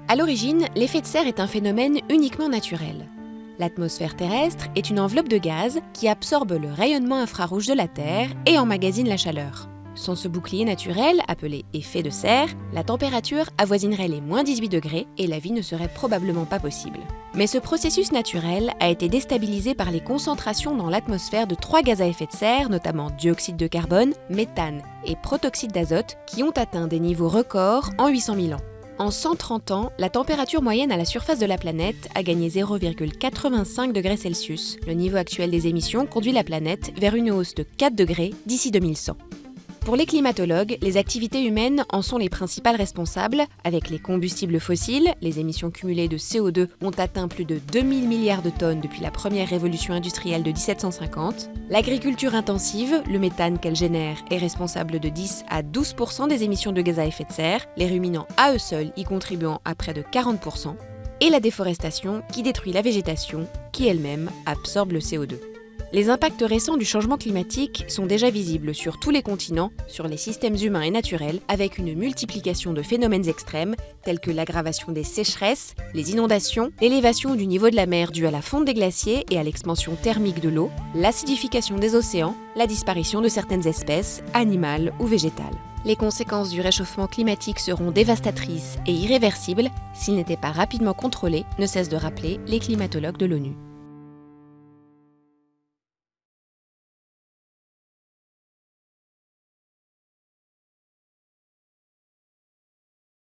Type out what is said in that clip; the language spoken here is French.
À l'origine, l'effet de serre est un phénomène uniquement naturel. L'atmosphère terrestre est une enveloppe de gaz qui absorbe le rayonnement infrarouge de la Terre et emmagasine la chaleur. Sans ce bouclier naturel, appelé effet de serre, la température avoisinerait les moins 18 degrés et la vie ne serait probablement pas possible. Mais ce processus naturel a été déstabilisé par les concentrations dans l'atmosphère de 3 gaz à effet de serre, notamment dioxyde de carbone, méthane et protoxyde d'azote, qui ont atteint des niveaux records en 800 000 ans. En 130 ans, la température moyenne à la surface de la planète a gagné 0,85 degrés Celsius. Le niveau actuel des émissions conduit la planète vers une hausse de 4 degrés d'ici 2100. Pour les climatologues, les activités humaines en sont les principales responsables. Avec les combustibles fossiles, les émissions cumulées de CO2 ont atteint plus de 2000 milliards de tonnes depuis la première révolution industrielle de 1750. L'agriculture intensive, le méthane qu'elle génère, est responsable de 10 à 12% des émissions de gaz à effet de serre, les ruminants à eux seuls y contribuant à près de 40%, et la déforestation qui détruit la végétation, qui elle-même absorbe le CO2. Les impacts récents du changement climatique sont déjà visibles sur tous les continents, sur les systèmes humains et naturels, avec une multiplication de phénomènes extrêmes tels que l'aggravation des sécheresses, les inondations, l'élévation du niveau de la mer due à la fonte des glaciers et à l'expansion thermique de l'eau, l'acidification des océans, la disparition de certaines espèces, animales ou végétales. Les conséquences du réchauffement climatique seront dévastatrices et irréversibles s'ils n'étaient pas rapidement contrôlés, ne cessent de rappeler les climatologues de l'ONU.